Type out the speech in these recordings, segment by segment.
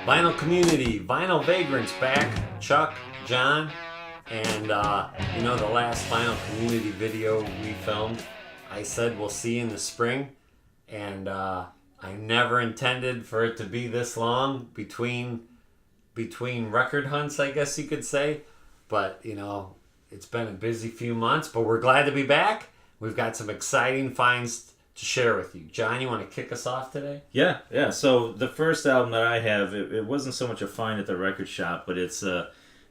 Vinyl community, Vinyl Vagrants back. Chuck, John, and the last Vinyl community video we filmed, I said we'll see you in the spring, and I never intended for it to be this long between record hunts, I guess you could say. But it's been a busy few months, but we're glad to be back. We've got some exciting finds to share with you. John, you want to kick us off today? Yeah. So the first album that I have, it wasn't so much a find at the record shop, but it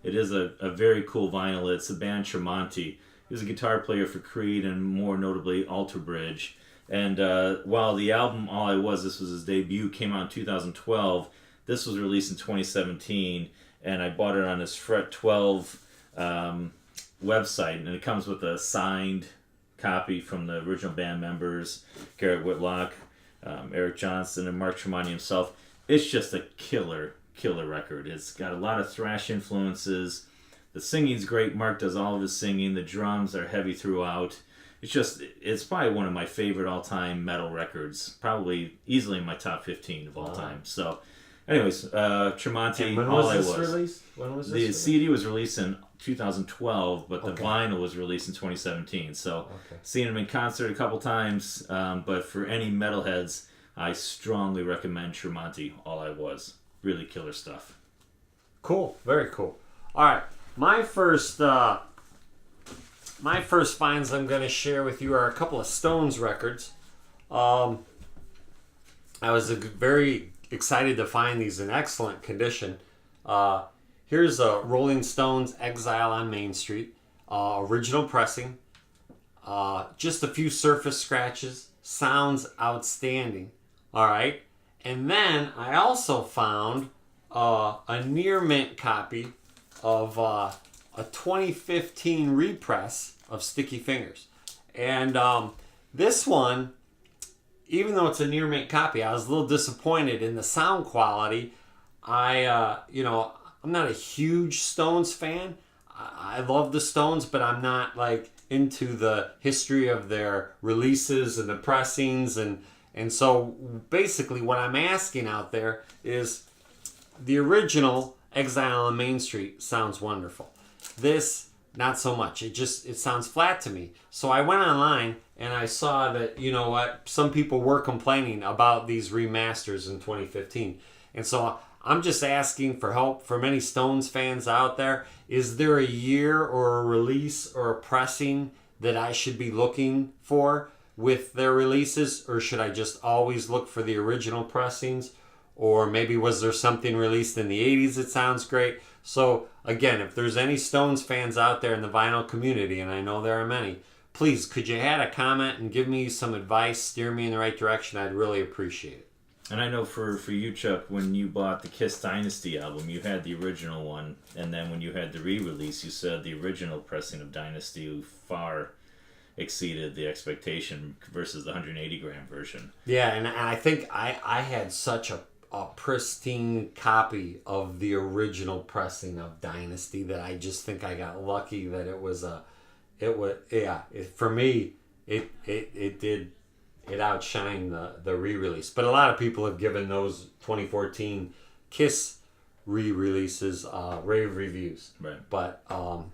is a very cool vinyl. It's the band Tremonti. He was a guitar player for Creed and more notably Alter Bridge. And while the album All I Was, this was his debut, came out in 2012, this was released in 2017, and I bought it on his Fret 12 website, and it comes with a signed copy from the original band members, Garrett Whitlock, Eric Johnson, and Mark Tremonti himself. It's just a killer record. It's got a lot of thrash influences. The singing's great. Mark does all of his singing. The drums are heavy throughout. It's probably one of my favorite all-time metal records. Probably easily in my top 15 of all time. So, anyways, Tremonti, and when All was I this Was. released? When was this The released? CD was released in 2012, but the Okay. vinyl was released in 2017. So, Okay. seen him in concert a couple times, but for any metalheads, I strongly recommend Tremonti, All I Was. Really killer stuff. Cool. Very cool. All right. My first finds I'm going to share with you are a couple of Stones records. I was very excited to find these in excellent condition. Here's a Rolling Stones Exile on Main Street, original pressing. Just a few surface scratches. Sounds outstanding. All right. And then I also found a near mint copy of a 2015 repress of Sticky Fingers. And this one, even though it's a near mint copy, I was a little disappointed in the sound quality. I'm not a huge Stones fan. I love the Stones, but I'm not like into the history of their releases and the pressings. And so basically what I'm asking out there is the original Exile on Main Street sounds wonderful. This, not so much. It sounds flat to me. So I went online and I saw that, some people were complaining about these remasters in 2015. And so I'm just asking for help from any Stones fans out there. Is there a year or a release or a pressing that I should be looking for with their releases? Or should I just always look for the original pressings? Or maybe was there something released in the 80s that sounds great? So again, if there's any Stones fans out there in the vinyl community, and I know there are many, please, could you add a comment and give me some advice, steer me in the right direction? I'd really appreciate it. And I know for you, Chuck, when you bought the Kiss Dynasty album, you had the original one, and then when you had the re-release, you said the original pressing of Dynasty far exceeded the expectation versus the 180 gram version. Yeah, and I think I had such a pristine copy of the original pressing of Dynasty that I just think I got lucky that for me it outshined the re-release. But a lot of people have given those 2014 Kiss re-releases rave reviews. Right. But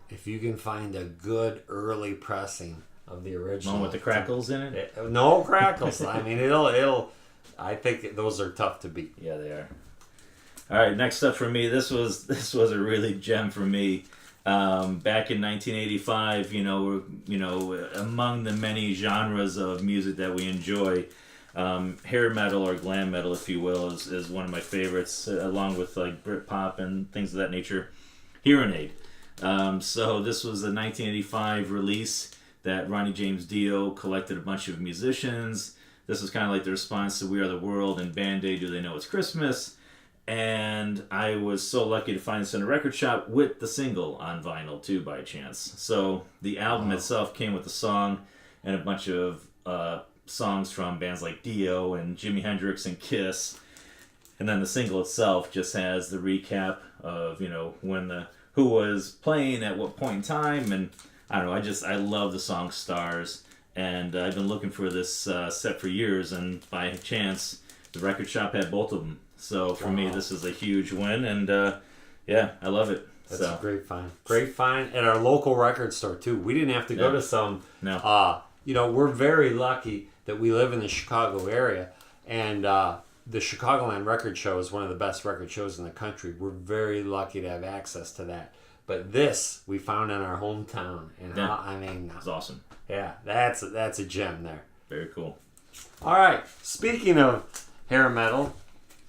if you can find a good early pressing of the original, One with the crackles in it? No crackles. I mean, it'll. I think those are tough to beat. Yeah, they are. All right, next up for me, this was a really gem for me. Back in 1985, among the many genres of music that we enjoy, hair metal or glam metal, if you will, is one of my favorites, along with like Britpop and things of that nature. Hearing Aid. So this was a 1985 release that Ronnie James Dio collected a bunch of musicians. This was kind of like the response to We Are the World and Band-Aid, Do They Know It's Christmas? And I was so lucky to find this in a record shop with the single on vinyl too, by chance. So the album itself came with a song and a bunch of songs from bands like Dio and Jimi Hendrix and Kiss. And then the single itself just has the recap of, who was playing at what point in time. And I don't know, I love the song Stars. And I've been looking for this set for years, and by chance, the record shop had both of them. So for me, Wow. this is a huge win, and yeah, I love it. That's So a great find. Great find at our local record store too. We didn't have to go Yeah. to some. No. You know, we're very lucky that we live in the Chicago area, and the Chicagoland Record Show is one of the best record shows in the country. We're very lucky to have access to that. But this we found in our hometown, and Yeah. I mean, It's awesome. yeah, that's a gem there. Very cool. All right, speaking of hair metal,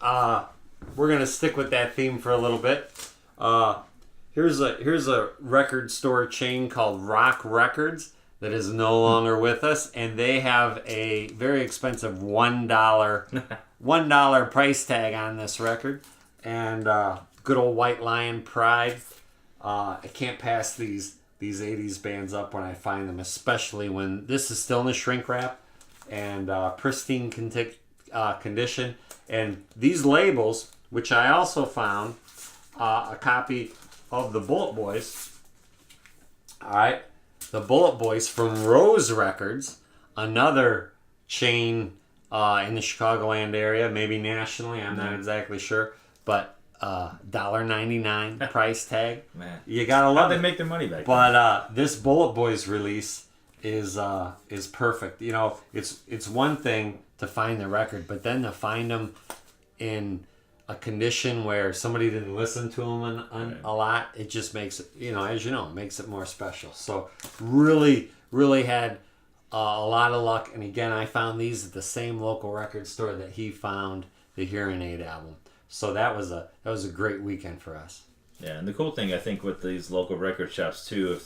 we're gonna stick with that theme for a little bit. Here's a record store chain called Rock Records that is no longer with us, and they have a very expensive $1 price tag on this record, and good old White Lion Pride. I can't pass these 80s bands up when I find them, especially when this is still in the shrink wrap and pristine condition. And these labels, which I also found a copy of the Bullet Boys. All right, the Bullet Boys from Rose Records, another chain in the Chicagoland area, maybe nationally. I'm not exactly sure, but $1.99 price tag. Man, You gotta how'd love they it. make their money back? But this Bullet Boys release is perfect. You know, it's one thing to find the record, but then to find them in a condition where somebody didn't listen to them a lot, it just makes it, you know, as you know, it makes it more special. So really had a lot of luck. And again, I found these at the same local record store that he found the Hearing Aid album. So that was a great weekend for us. Yeah, and the cool thing I think with these local record shops too,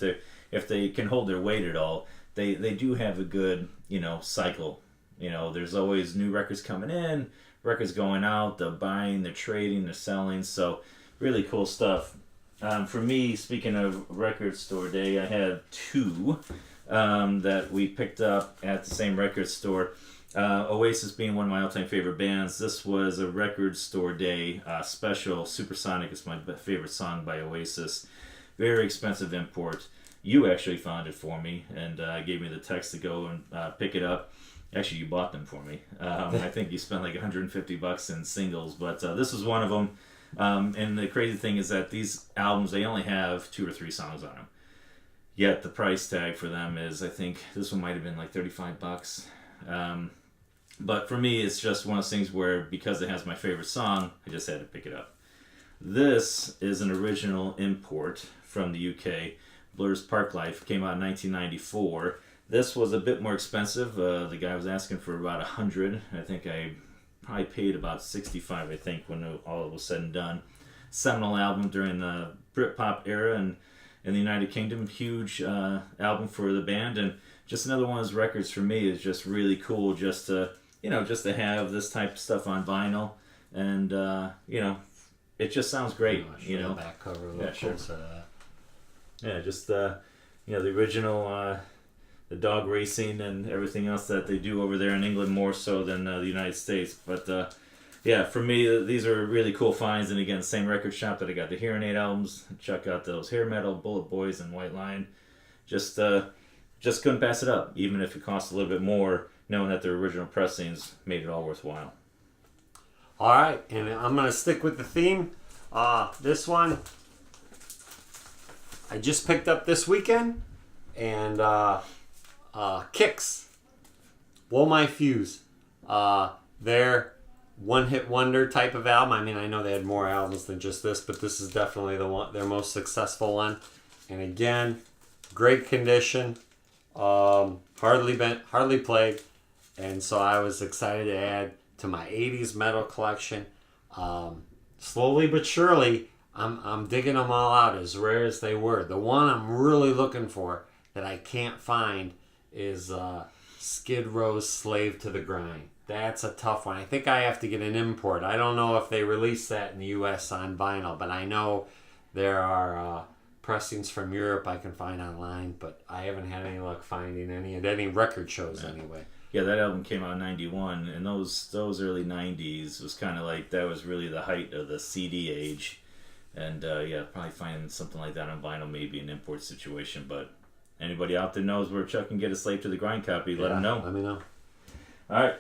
if they can hold their weight at all, they do have a good, you know, cycle. You know, there's always new records coming in, records going out, they're buying, they're trading, they're selling. So really cool stuff. For me, speaking of record store day, I had two that we picked up at the same record store. Oasis being one of my all-time favorite bands. This was a record store day special. Supersonic is my favorite song by Oasis. Very expensive import. You actually found it for me and gave me the text to go and pick it up. Actually, you bought them for me. I think you spent like $150 in singles, but this was one of them. And the crazy thing is that these albums, they only have 2 or 3 songs on them. Yet the price tag for them is, I think this one might have been like $35. But for me, it's just one of those things where, because it has my favorite song, I just had to pick it up. This is an original import from the UK. Blur's Parklife came out in 1994. This was a bit more expensive. The guy was asking for about $100. I think I probably paid about $65, I think, when all was said and done. Seminal album during the Britpop era and in the United Kingdom. Huge album for the band, and just another one of those records for me is just really cool just to have this type of stuff on vinyl, and it just sounds great. You know, back cover a little sure. closer to that. Yeah, just the original the dog racing and everything else that they do over there in England, more so than the United States. But yeah, for me, these are really cool finds. And again, same record shop that I got the Hearing Aid albums. Check out those Hair Metal, Bullet Boys, and White Lion. Just couldn't pass it up, even if it cost a little bit more, knowing that their original pressings made it all worthwhile. All right, and I'm going to stick with the theme. This one I just picked up this weekend, and Kicks, Blow My Fuse. Their one-hit wonder type of album. I mean, I know they had more albums than just this, but this is definitely their most successful one. And again, great condition, hardly played, and so I was excited to add to my 80s metal collection. Slowly but surely, I'm digging them all out, as rare as they were. The one I'm really looking for that I can't find is Skid Row's Slave to the Grind. That's a tough one. I think I have to get an import. I don't know if they release that in the U.S. on vinyl, but I know there are pressings from Europe I can find online, but I haven't had any luck finding any at any record shows anyway. Yeah, that album came out in 91, and those early 90s was kind of like, that was really the height of the CD age. And yeah, probably find something like that on vinyl, maybe an import situation. But anybody out there knows where Chuck can get a Slave to the Grind copy, let him know. Let me know. All right.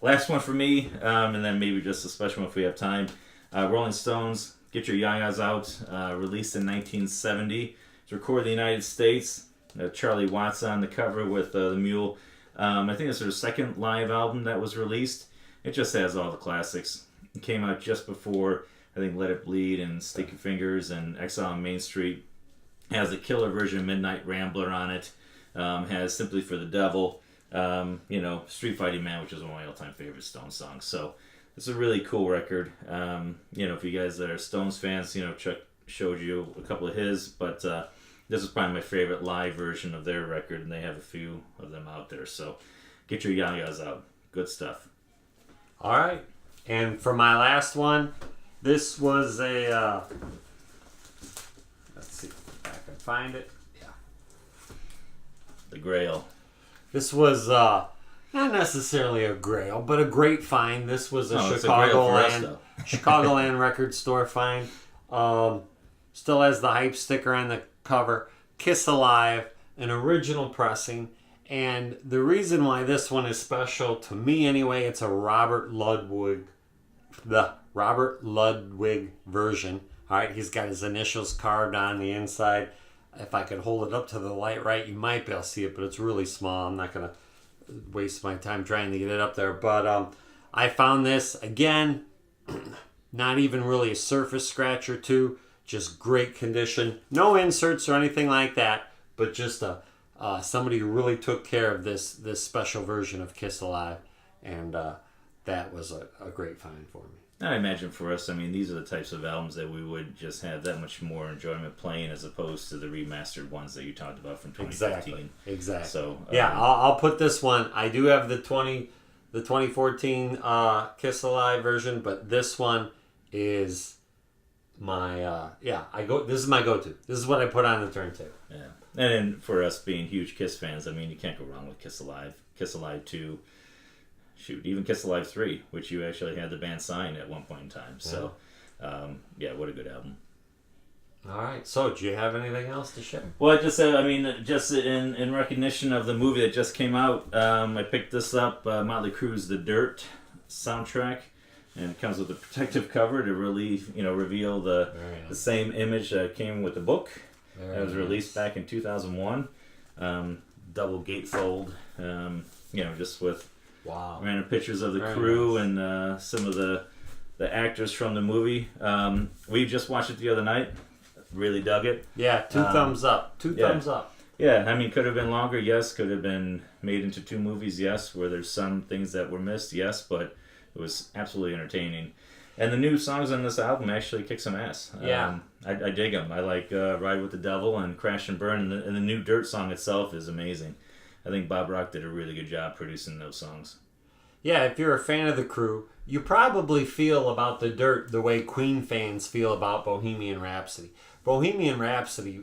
last one for me, and then maybe just a special one if we have time. Rolling Stones, Get Your Yayas Out, released in 1970. It's recorded in the United States. Charlie Watts on the cover with the mule. I think it's their second live album that was released. It just has all the classics. It came out just before, I think, Let It Bleed and Sticky Fingers and Exile on Main Street. Has a killer version of Midnight Rambler on it. Has Simply for the Devil. Street Fighting Man, which is one of my all-time favorite Stones songs. So it's a really cool record. If you guys that are Stones fans, Chuck showed you a couple of his, but this is probably my favorite live version of their record, and they have a few of them out there. So get your yayas out. Good stuff. All right. And for my last one, this was a... let's see if I can find it. Yeah. The Grail. This was not necessarily a grail, but a great find. This was a Chicagoland record store find. Still has the hype sticker on the cover. Kiss Alive, an original pressing. And the reason why this one is special, to me anyway, it's a Robert Ludwig version. All right, he's got his initials carved on the inside. If I could hold it up to the light right, you might be able to see it, but it's really small. I'm not going to waste my time trying to get it up there. But I found this, again, not even really a surface scratch or two, just great condition. No inserts or anything like that, but just somebody who really took care of this special version of Kiss Alive. And that was a great find for me. I imagine for us, these are the types of albums that we would just have that much more enjoyment playing as opposed to the remastered ones that you talked about from 2015. Exactly. So I'll put this one. I do have the 2014 Kiss Alive version, but this one is my this is my go-to. This is what I put on the turntable. Yeah, and then for us being huge Kiss fans, you can't go wrong with Kiss Alive. Kiss Alive 2. Shoot, even Kiss Alive 3, which you actually had the band sign at one point in time. So, what a good album. All right. So, do you have anything else to share? Well, I just said, just in recognition of the movie that just came out, I picked this up, Motley Crue's The Dirt soundtrack, and it comes with a protective cover to really, reveal the same image that came with the book. That was released back in 2001. Double gatefold, just with... Wow. Random pictures of the crew and some of the actors from the movie. We just watched it the other night. Really dug it. Yeah, thumbs up. Thumbs up. Yeah, could have been longer, yes. Could have been made into 2 movies, yes. Where there's some things that were missed, yes. But it was absolutely entertaining. And the new songs on this album actually kick some ass. Yeah. I dig them. I like Ride with the Devil and Crash and Burn. And the new Dirt song itself is amazing. I think Bob Rock did a really good job producing those songs. Yeah, if you're a fan of the Crue, you probably feel about The Dirt the way Queen fans feel about Bohemian Rhapsody. Bohemian Rhapsody,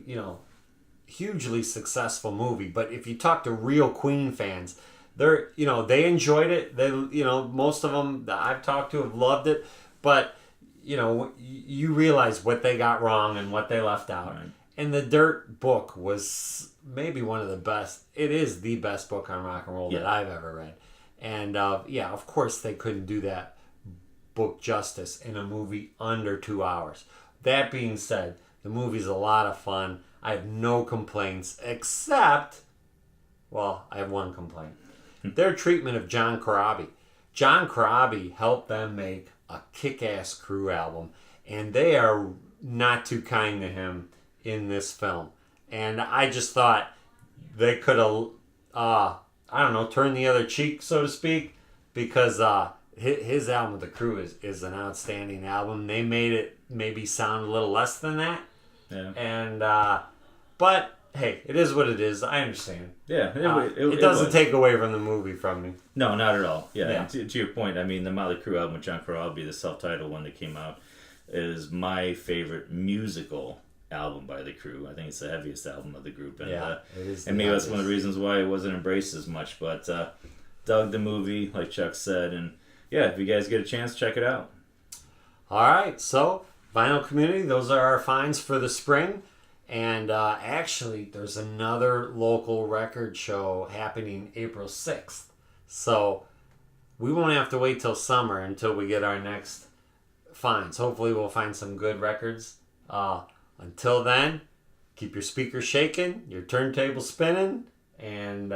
hugely successful movie, but if you talk to real Queen fans, they enjoyed it. They, most of them that I've talked to have loved it, but you realize what they got wrong and what they left out. Right. And the Dirt book was maybe one of the best. It is the best book on rock and roll that I've ever read. And of course they couldn't do that book justice in a movie under 2 hours. That being said, the movie's a lot of fun. I have no complaints except, I have one complaint. Their treatment of John Corabi. John Corabi helped them make a kick-ass Crue album, and they are not too kind to him in this film. And I just thought they could have, turn the other cheek, so to speak, because his album with the Crue is an outstanding album. They made it maybe sound a little less than that. Yeah. And, but, hey, it is what it is. I understand. Yeah. It doesn't take away from the movie from me. No, not at all. Yeah. And to your point, the Motley Crue album with John Corabi, the self-titled one that came out, is my favorite musical album by the Crue. I think it's the heaviest album of the group, and it is. And maybe that's one of the reasons why it wasn't embraced as much. But dug the movie, like Chuck said, and if you guys get a chance, check it out. All right, so Vinyl Community, those are our finds for the spring, and actually, there's another local record show happening April 6th. So we won't have to wait till summer until we get our next finds. Hopefully we'll find some good records. Until then, keep your speakers shaking, your turntable spinning, and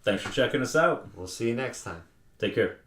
Thanks for checking us out. we'll see you next time. Take care.